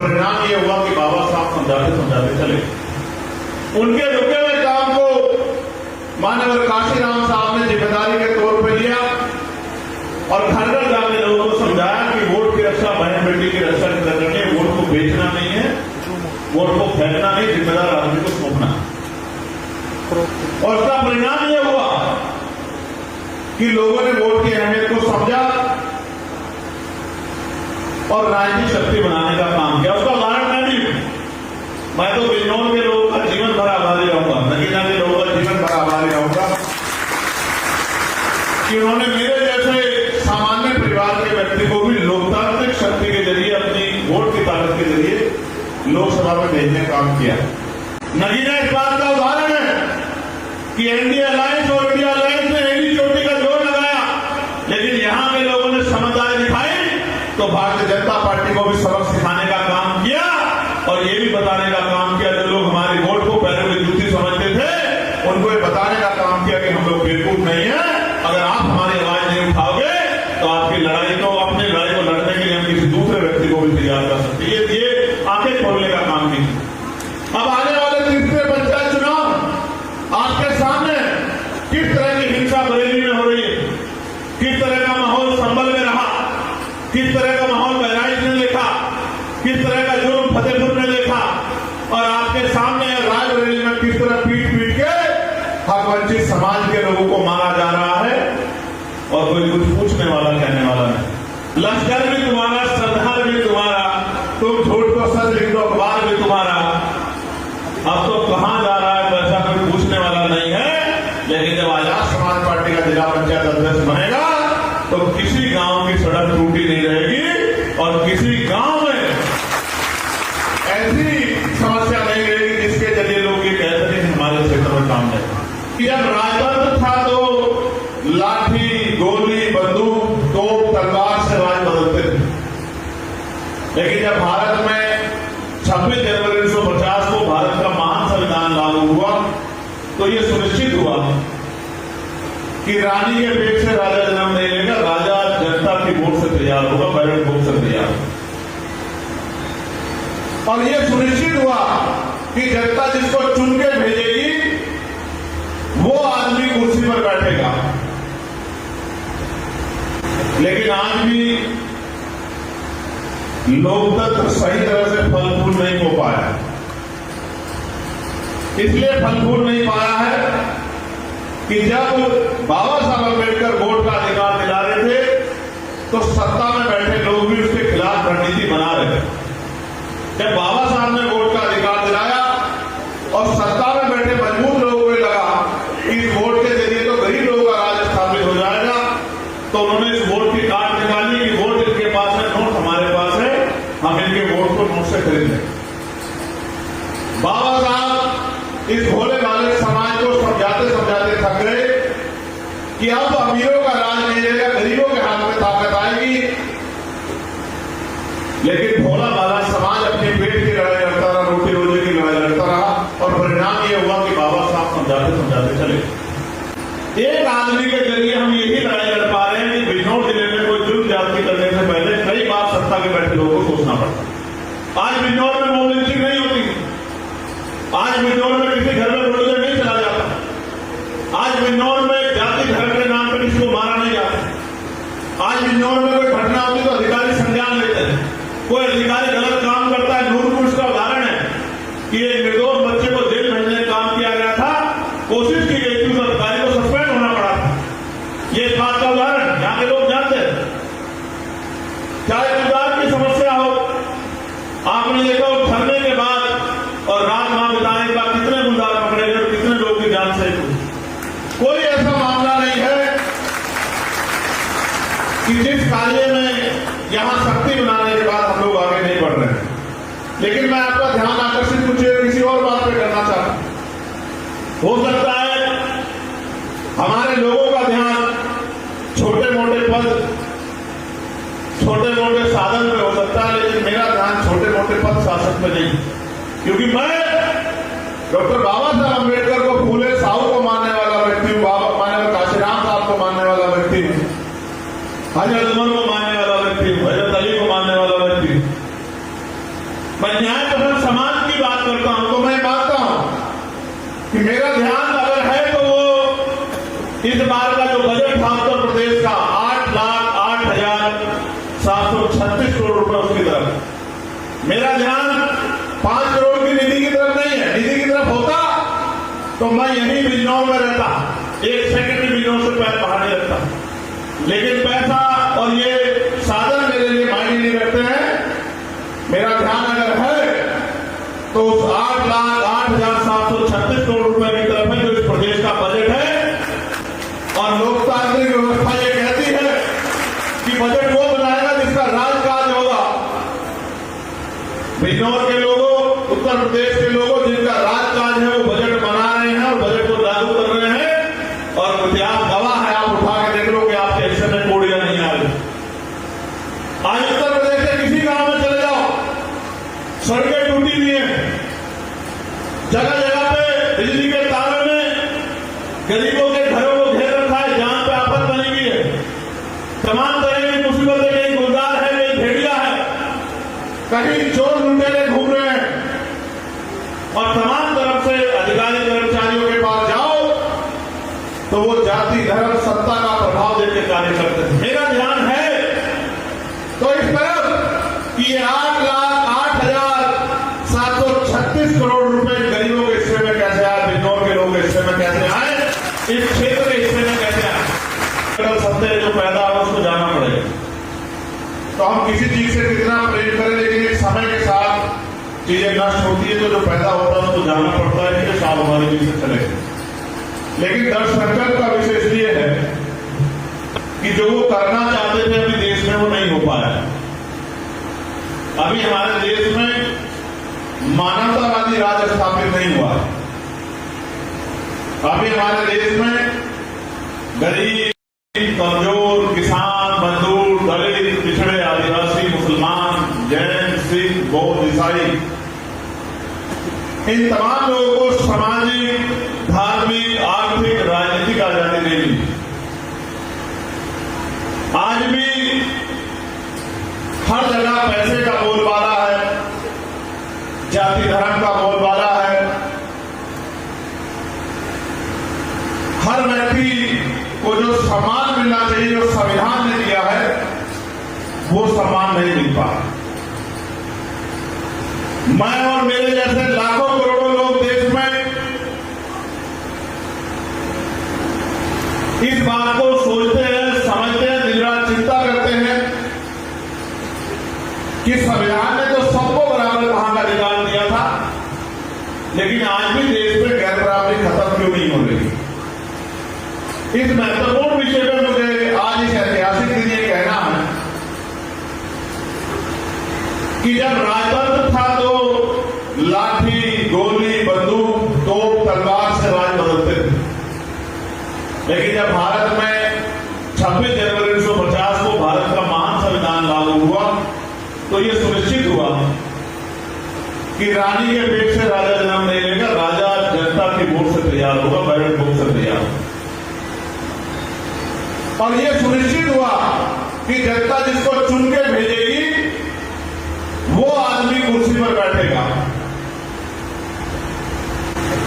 परिणाम ये हुआ कि बाबा साहब समझाते समझाते चले। उनके रुके हुए काम को माननीय काशीराम साहब ने जिम्मेदारी के तौर पर लिया और घर घर जाके लोगों को समझाया कि वोट की रक्षा बहन बेटी की रक्षा करनी है, वोट को बेचना नहीं है, वोट को फेंकना नहीं, जिम्मेदार आदमी को सौंपना। और उसका परिणाम यह हुआ कि लोगों ने वोट की अहमियत को समझा और राजनीतिक शक्ति बनाने का काम किया। उसका उदाहरण मैं भी हूं। मैं तो बिजनौर के लोगों का जीवन भर आभारी रहूंगा, नगीना के लोगों का जीवन भर आभारी रहूंगा कि उन्होंने मेरे जैसे सामान्य परिवार के व्यक्ति को भी लोकतांत्रिक शक्ति के जरिए अपनी वोट की ताकत के जरिए लोकसभा में भेजने का काम किया। नगीना इस बात का उदाहरण है कि एनडीए अलायंस और इंडिया अलायंस ने एडी चोटी का जोर लगाया, लेकिन यहां के लोगों ने समझदारी दिखाई तो भारतीय जनता पार्टी को भी सबक सिखाने का काम किया और ये भी बताने का काम किया, जो लोग हमारी वोट को पैरों की जूती समझते थे उनको ये बताने का काम किया कि हम लोग बेवकूफ नहीं है। अगर आप हमारी आवाज नहीं उठाओगे तो आपकी लड़ाई को, अपनी लड़ाई को लड़ने के लिए हम किसी दूसरे व्यक्ति को भी तैयार कर सकते हैं। ये आंखें खोलने का काम नहीं। अब आने वाले तीसरे पंचायत चुनाव आपके सामने किस तरह की हिंसा बरेली में हो रही है, किस तरह का माहौल संभल में रहा, किस तरह का माहौल बहराइच ने देखा, किस तरह का जुर्म फतेहपुर ने देखा और आपके सामने रायबरेली में किस तरह पीट पीट के हक वंचित समाज के लोगों को मारा जा रहा है और कोई कुछ पूछने वाला कहने वाला नहीं। लश्कर भी तुम्हारा, सरदार भी तुम्हारा, तुम झूठ को सच लिख दो, अखबार भी तुम्हारा। अब तो कहां जा रहा है पैसा कोई पूछने वाला नहीं है। लेकिन जब आजाद समाज पार्टी का जिला पंचायत अध्यक्ष बनेगा तो किसी गांव की सड़क टूटी नहीं रहेगी और किसी गांव में ऐसी समस्या नहीं रहेगी जिसके जरिए लोग ये कहते थे हमारे क्षेत्र में काम है। जब राजतंत्र था तो लाठी, गोली, बंदूक, तोप, तलवार से राज बदलते थे, लेकिन जब भारत में 26 जनवरी 1950 को भारत का महान संविधान लागू हुआ तो ये सुनिश्चित हुआ कि रानी के पेट से राजा जन्म नहीं लेगा, राजा जनता की वोट से तैयार होगा, बैलेट वोट से तैयार होगा। और यह सुनिश्चित हुआ कि जनता जिसको चुन के भेजेगी वो आदमी कुर्सी पर बैठेगा। लेकिन आज भी लोकतंत्र सही तरह से फल फूल नहीं हो पाया। इसलिए फल फूल नहीं पाया है कि जब बाबा साहब अम्बेडकर वोट का अधिकार दिला रहे थे तो सत्ता में बैठे लोग भी उसके खिलाफ रणनीति बना रहे थे। जब बाबा साहब ने वोट का अधिकार दिलाया और सत्ता में बैठे मजबूत लोगों को लगा कि इस वोट के जरिए तो गरीब लोगों का राज स्थापित हो जाएगा, तो उन्होंने इस वोट की कार्ड निकाली कि वोट इनके पास है, नोट हमारे पास है, हम इनके वोट को नोट से खरीद लें। बाबा साहब इस भोले भाले समाज को समझाते समझाते थक गए कि अब अमीरों का राज नहीं रहेगा, गरीबों के हाथ में ताकत आएगी। लेकिन भोला भाला समाज अपने पेट की लड़ाई लड़ता रहा, रोटी रोजी की लड़ाई लड़ता रहा और परिणाम यह हुआ कि बाबा साहब समझाते समझाते चले। एक आदमी के जरिए हम यही लड़ाई लड़ पा रहे हैं कि बिजनौर जिले में कोई जुर्म ज्यादती करने से पहले कई बार सत्ता के बैठे लोगों को सोचना पड़ता। आज बिजनौर में मोब लिंचिंग नहीं होती, आज बिजनौर में किसी घर में बुलडोजर नहीं चला जाता, आज बिजनौर में जाति धर्म के नाम पर किसी को मारा नहीं जाता, आज बिजनौर में कोई घटना होती तो अधिकारी संज्ञान लेते हैं। कोई अधिकारी गलत काम करता है, नूरपुर इसका उदाहरण है कि एक निर्दोष बच्चे को जेल भेजने का काम किया गया था, कोशिश की गई थी, उस अधिकारी को सस्पेंड होना पड़ा था। ये इस बात का उदाहरण यहाँ के लोग जानते हैं। चाहे गुजरात की समस्या हो, आपने देखा धरने के बाद और रात वहां बिताने के बाद कितने गुंडार पकड़े गए और कितने लोगों की जान से कोई ऐसा मामला नहीं है कि जिस कार्य में यहां शक्ति बनाने के बाद हम लोग आगे नहीं बढ़ रहे हैं। लेकिन मैं आपका ध्यान आकर्षित कुछ किसी और बात पे करना चाहता हूं। हो सकता है हमारे लोगों का ध्यान छोटे मोटे पद, छोटे मोटे साधन पे हो सकता है, लेकिन मेरा ध्यान छोटे मोटे पद शासन पे नहीं, क्योंकि मैं डॉक्टर बाबा साहब अम्बेडकर को, फूले साहू को मानने वाला व्यक्ति हूँ, बाबा माननीय काशीराम साहब को मानने वाला व्यक्ति हूँ, हजरत उमर को मानने वाला व्यक्ति हूँ, हजरत अली को मानने वाला व्यक्ति हूँ। मैं न्याय पसंद समाज की बात करता हूं, तो मैं मानता हूं कि मेरा ध्यान अगर है तो वो इस बार का जो बजट था उत्तर प्रदेश का 8,08,736 करोड़ रुपए उसकी तरफ, मेरा ध्यान 5 करोड़ की निधि की तरफ नहीं है। निधि की तरफ होता तो मैं यही बिजनौर में रहता, एक सेकंड भी बिजनौर से पैर बाहर नहीं रखता। लेकिन पैसा और ये साधन मेरे लिए मायने नहीं रखते हैं। मेरा ध्यान अगर है तो उस 8,08,736 करोड़ रुपए की तरफ है जो इस प्रदेश का बजट है। और लोकतांत्रिक व्यवस्था ये कहती है कि बजट वो बनाएगा जिसका राजकाज होगा। बिजनौर के लोगों, उत्तर प्रदेश के लोगों जिनका राजकाज है वो बजट बना रहे हैं और बजट को लागू कर रहे हैं। और इतिहास गवाह है, आप उठा के देख लो कि आपके हिस्से में कोड़ियां नहीं आ रही। आज उत्तर प्रदेश के किसी गांव में चले जाओ, सड़कें टूटी हुई हैं, जगह जगह पे बिजली के तारों में गरीबों के घरों को घेर रखा है, जान पे आफत बनी हुई है, तमाम तरह की मुसीबतें, कहीं गुलदार है, कहीं भेड़िया है, कहीं चोर लुटेरे घूम रहे हैं। और तमाम तरफ से अधिकारी कर्मचारियों के पास जाओ तो वो जाति धर्म सत्ता का प्रभाव देकर कार्य करते हैं। मेरा ध्यान है तो इस तरफ कि 8,08,736 करोड़ रुपए गरीबों के हिस्से में कैसे आए, बिजनौर के लोगों के हिस्से में कैसे आए, इस क्षेत्र के हिस्से में कैसे आए। अगर सत्य जो पैदा हो उसको जाना पड़ेगा। तो हम किसी चीज से कितना प्रेम करें, लेकिन एक समय के साथ चीजें नष्ट होती है, तो जो पैदा होता है उसको जानना पड़ता है कि साल हमारे बीच से चले। लेकिन दर्शक का विषय इसलिए है कि जो वो करना चाहते थे अभी देश में वो नहीं हो पाया। अभी हमारे देश में मानवतावादी राज स्थापित नहीं हुआ। अभी हमारे देश में गरीब, कमजोर, किसान, मजदूर, दलित, पिछड़े, आदिवासी, मुसलमान, जैन, सिख, बौद्ध, ईसाई, इन तमाम लोगों को सामाजिक, धार्मिक, आर्थिक, राजनीतिक आजादी नहीं मिली। आज भी हर जगह पैसे का बोलबाला है, जाति धर्म का बोलबाला है। हर व्यक्ति को जो सम्मान मिलना चाहिए, जो संविधान ने दिया है, वो सम्मान नहीं मिल पा। मैं और मेरे जैसे लाखों करोड़ों लोग देश में इस बात को सोचते हैं, समझते हैं, दिन रात चिंता करते हैं कि संविधान ने तो सबको बराबर वहां का अधिकार दिया था, लेकिन आज भी देश में गैर बराबरी खत्म क्यों नहीं हो रही। इस महत्वपूर्ण विषय पर मुझे आज इस ऐतिहासिक दिन ये कहना है कि जब राजतंत्र था तो लाठी, गोली, बंदूक, तोप, तलवार से राज बदलते थे। लेकिन जब भारत में 26 जनवरी 1950 को भारत का महान संविधान लागू हुआ तो ये सुनिश्चित हुआ कि रानी के पेट से राजा जन्म नहीं लेगा, राजा जनता की वोट से तैयार होगा, बैलेट वोट से तैयार होगा। और ये सुनिश्चित हुआ कि जनता जिसको चुन के भेजेगी वो आदमी कुर्सी पर बैठेगा।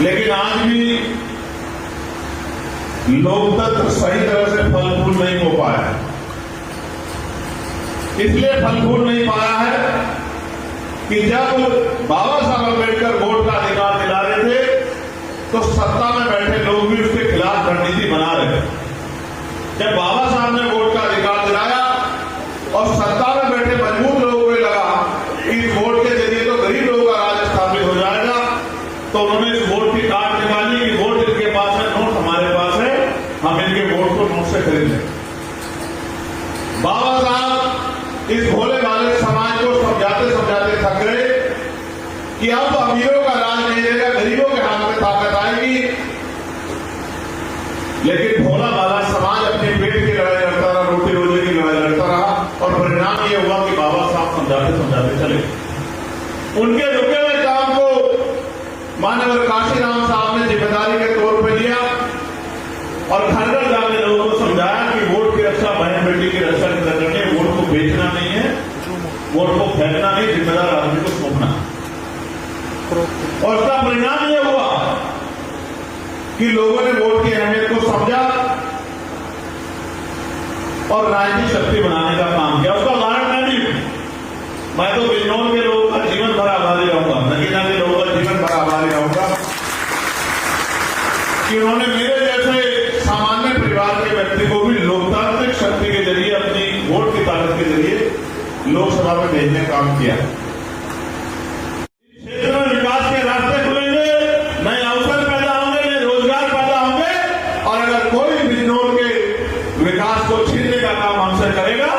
लेकिन आज भी लोकतंत्र सही तरह से फल फूल नहीं हो पाया। इसलिए फल फूल नहीं पाया है कि जब बाबा साहब अम्बेडकर वोट का अधिकार दिला रहे थे तो सत्ता में बैठे लोग भी उसके खिलाफ रणनीति बना रहे थे। जब बाबा साहब ने वोट का अधिकार दिलाया और सत्ता में बैठे मजबूत लोगों को लगा कि इस वोट के जरिए तो गरीब लोगों का राज स्थापित हो जाएगा, तो उन्होंने इस वोट की कार्ड निकाली कि वोट इनके पास है, नोट हमारे पास है, हम इनके वोट को नोट से खरीद लें। बाबा साहब इस भोले भाले समाज को समझाते समझाते थक गए कि अब अमीरों का राज नहीं रहेगा, गरीबों के हाथ में ताकत आएगी। लेकिन भोला भाला समाज अपने पेट की लड़ाई लड़ता रहा, रोटी रोजी की लड़ाई लड़ता रहा और परिणाम ये हुआ कि बाबा साहब समझाते समझाते चले। उनके रुके हुए काम को माननीय काशीराम साहब ने जिम्मेदारी के तौर पर लिया और घर घर जाकर लोगों को समझाया कि वोट की रक्षा बहन बेटी की रक्षा करनी है, वोट को बेचना नहीं है, वोट को फेंकना नहीं, जिम्मेदार आदमी को सौंपना। और उसका परिणाम यह हुआ कि लोगों ने वोट की अहमियत को समझा और राजनीतिक शक्ति बनाने का काम किया। उसका उदाहरण मैं तो बिजनौर के लोगों का जीवन भर आभारी रहूंगा, नगीना के लोगों का जीवन भर आभारी रहूंगा कि उन्होंने मेरे जैसे सामान्य परिवार के व्यक्ति को भी लोकतांत्रिक शक्ति के जरिए अपनी वोट की ताकत के जरिए लोकसभा में भेजने का काम किया। क्षेत्र में विकास के रास्ते खुलेंगे, नए अवसर पैदा होंगे, नए रोजगार पैदा होंगे और अगर कोई बिजनौर के विकास को छीनने का काम हमसे करेगा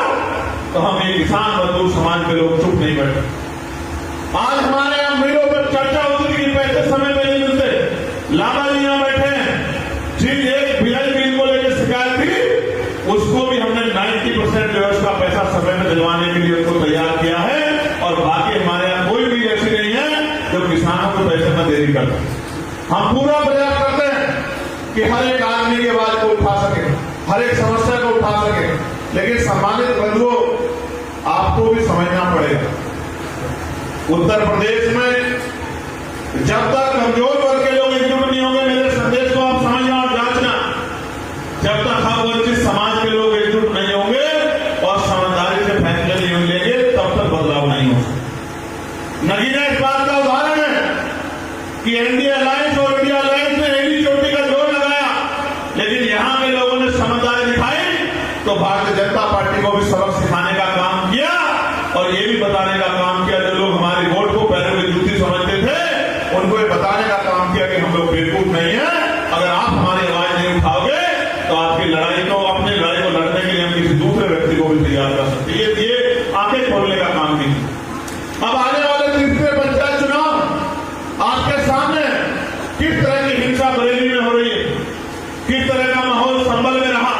तो हम एक किसान मजदूर समाज के लोग चुप नहीं बैठे। आज हमारे यहां मेलों पर चर्चा होती थी कि पैसे समय पे नहीं मिलते, लामा जी यहां बैठे हैं, जिन एक भिलाई बिल को लेकर शिकायत थी उसको भी हमने 90% जो है उसका पैसा समय में दिलवाने के लिए उनको तैयार किया है और बाकी हमारे यहां कोई भी ऐसी नहीं है जो किसानों को पैसे में देरी करते। हम पूरा प्रयास करते हैं कि हर एक आदमी की आवाज को उठा सके, हर एक समस्या को उठा सके, लेकिन सम्मानित बंधुओं आपको भी समझना पड़ेगा उत्तर प्रदेश में जब तक कमजोर वर्ग के लोग एकजुट नहीं होंगे, मेरे संदेश को आप समझना और जांचना, जब तक हम वंचित समाज के लोग एकजुट नहीं होंगे और समझदारी से फैसले नहीं लेंगे तब तक बदलाव नहीं हो सकता। नगीना इस बात का उदाहरण है कि एनडीए अलायंस और इंडिया अलायंस ने एडी चोटी का जोर लगाया, लेकिन यहां के लोगों ने समझदारी दिखाई तो भारतीय जनता पार्टी को भी सबक सिखाने का काम किया और ये भी बताने का काम किया जो लोग हमारी वोट को पैरों की जूती समझते थे उनको ये बताने का काम किया कि हम लोग बेवकूफ नहीं है, अगर आप हमारी आवाज नहीं उठाओगे तो आपकी लड़ाई को अपनी लड़ाई को लड़ने के लिए हम किसी दूसरे व्यक्ति को भी तैयार कर सकते हैं। ये आंखें खोलने का काम की। अब आने वाले तीसरे पंचायत चुनाव आपके सामने किस तरह की हिंसा बरेली में हो रही है, किस तरह का माहौल संभल में रहा,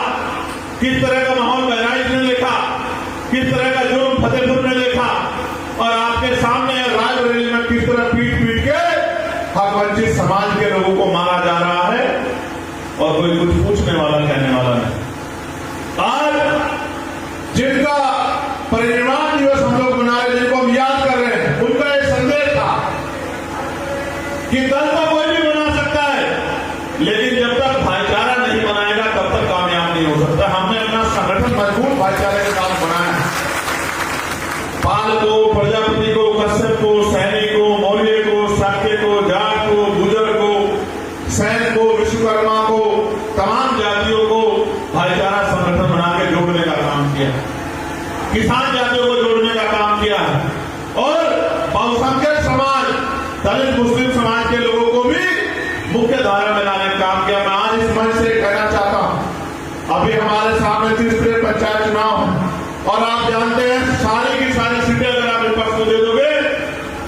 किस तरह का माहौल बहराइच ने देखा, किस तरह का जुर्म फतेहपुर ने देखा और आपके सामने रायबरेली में किस तरह पीट पीट के हक वंचित समाज के लोगों को मारा जा रहा है और कोई कुछ पूछने वाला कहने वाला नहीं। आज जिनका परिनिर्वाण दिवस हम लोग मना रहे, जिनको हम याद कर रहे हैं, उनका एक संदेश था कि दल तो कोई भी बना सकता है लेकिन जब तक भाईचारा नहीं बनाएगा तब तक कामयाब नहीं हो सकता। हमने अपना संगठन मजबूत भाईचारे के साथ बनाया है। पाल को, प्रजापति को, कश्यप को, सैनी को, मौर्य को, शाक्य को, जाट को, गुजर को, सैन को, विश्वकर्मा को, तमाम जातियों को भाईचारा संगठन बना के जोड़ने का काम किया, किसान जातियों को जोड़ने का काम किया और बहुसंख्यक समाज, दलित मुस्लिम समाज के लोगों को भी मुख्य धारा में लाने का काम किया। मैं आज इस मंच से कहना चाहता हूं, अभी हमारे सामने तीसरे पंचायत चुनाव है और आप जानते हैं सारी की सारी सीटें अगर आप विपक्ष को दे दोगे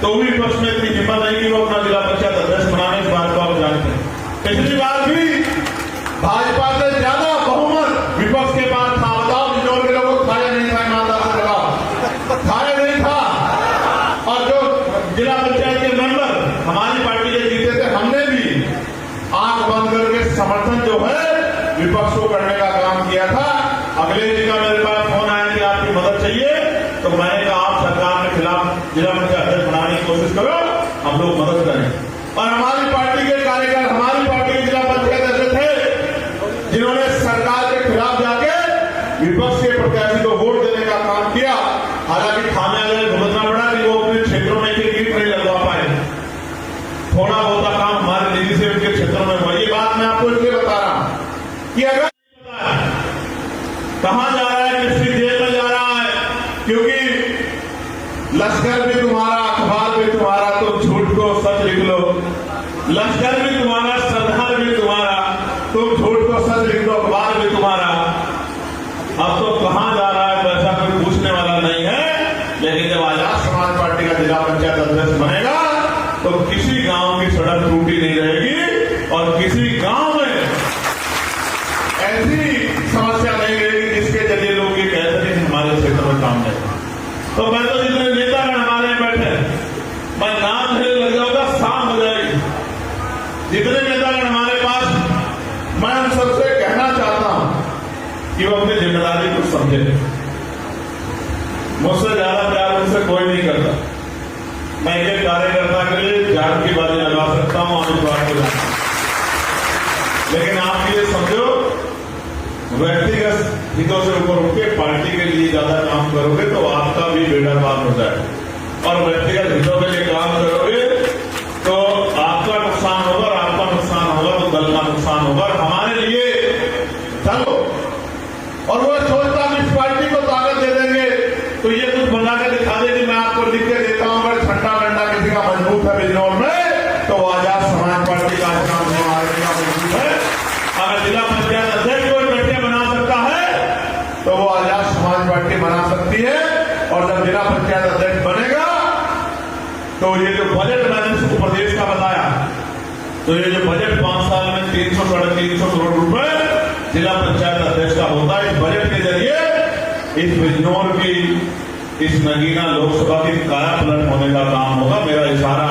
तो भी विपक्ष में इतनी हिम्मत नहीं कि वो अपना जिला पंचायत अध्यक्ष बनाने, इस बात को आप जानते हैं। पिछली बार भी भाजपा से ज्यादा बहुमत विपक्ष के पास था। बताओ बिजनौर के लोगों को खाया नहीं था, ईमानदार से लगाओ, खाया नहीं था और जो जिला पंचायत के मेंबर हमारी पार्टी के जीते थे, हमने भी आंख बंद करके समर्थन जो है विपक्ष को करने का काम किया था। अगले दिन का मेरे पास फोन आया कि आपकी मदद चाहिए, तो मैंने कहा आप सरकार के खिलाफ जिला पंचायत अध्यक्ष बनाने की कोशिश करो, हम लोग मदद करें। और हमारी पार्टी के कार्यकर्ता, हमारी पार्टी के जिला पंचायत अध्यक्ष थे जिन्होंने सरकार के खिलाफ जाके विपक्ष के प्रत्याशी को वोट देने का काम किया। हालांकि खामियाजा भुगतना पड़ा कि वो अपने क्षेत्रों में गिफ्ट नहीं लगवा पाए, थोड़ा बहुत काम हमारे निधि से उनके क्षेत्रों में हुआ। ये बात मैं आपको इसलिए बता रहा हूं कि अगर कहां जा रहा है, किसकी जेल में जा रहा है, क्योंकि लश्कर भी तुम्हारा, अखबार भी तुम्हारा, तुम झूठ को सच लिख लो। लश्कर भी तुम्हारा, सरदार भी तुम्हारा, तुम झूठ को सच लिख लो, अखबार भी तुम्हारा। अब तो कहां जा रहा है पैसा कोई पूछने वाला नहीं है, लेकिन जब आजाद समाज पार्टी का जिला पंचायत अध्यक्ष बनेगा तो किसी गांव की सड़क टूटी नहीं रहेगी और किसी गांव में ऐसी समस्या नहीं रहेगी जिसके जरिए लोग ये कहते हैं हमारे क्षेत्र में काम है। तो मैं तो जितने नेतागण हमारे बैठे, मैं नाम लेने लग जाऊंगा, शाम हो जाएगी। जितने नेतागण हमारे पास, मैं उन सबसे कहना चाहता हूं कि वो अपनी जिम्मेदारी को समझे। मुझसे ज्यादा प्यार उनसे कोई नहीं करता। मैं एक कार्यकर्ता के लिए जान की बातें लगा सकता हूं, आप इस बात को जानते हैं। लेकिन आप ये समझो, व्यक्तिगत हितों से ऊपर उठ के पार्टी के लिए ज्यादा काम करोगे तो आपका भी बेड़ा पार हो जाए, और व्यक्तिगत हितों के लिए काम करोगे तो आपका नुकसान होगा, और आपका नुकसान होगा तो दल का नुकसान होगा। और हमारे लिए दल, और वो सोचता हम इस पार्टी को ताकत दे देंगे तो ये कुछ बना के दिखा दे कि मैं आपको लिख के देता हूं, अगर ठंडा डंडा किसी का मजबूत है बिजनौर में तो वो आजाद समाज पार्टी का मजबूत है। अगर जिला पंचायत अध्यक्ष को बैठे बना सकता है तो वो आजाद समाज पार्टी बना सकती है। और जब जिला पंचायत अध्यक्ष बनेगा तो ये जो बजट मैंने प्रदेश का बताया, तो ये जो बजट 5 साल में 300 साढ़े 300 करोड़ रुपए जिला पंचायत अध्यक्ष का होता है। इस बजट के जरिए इस बिजनौर की, इस नगीना लोकसभा की काया पलट होने का काम होगा। मेरा इशारा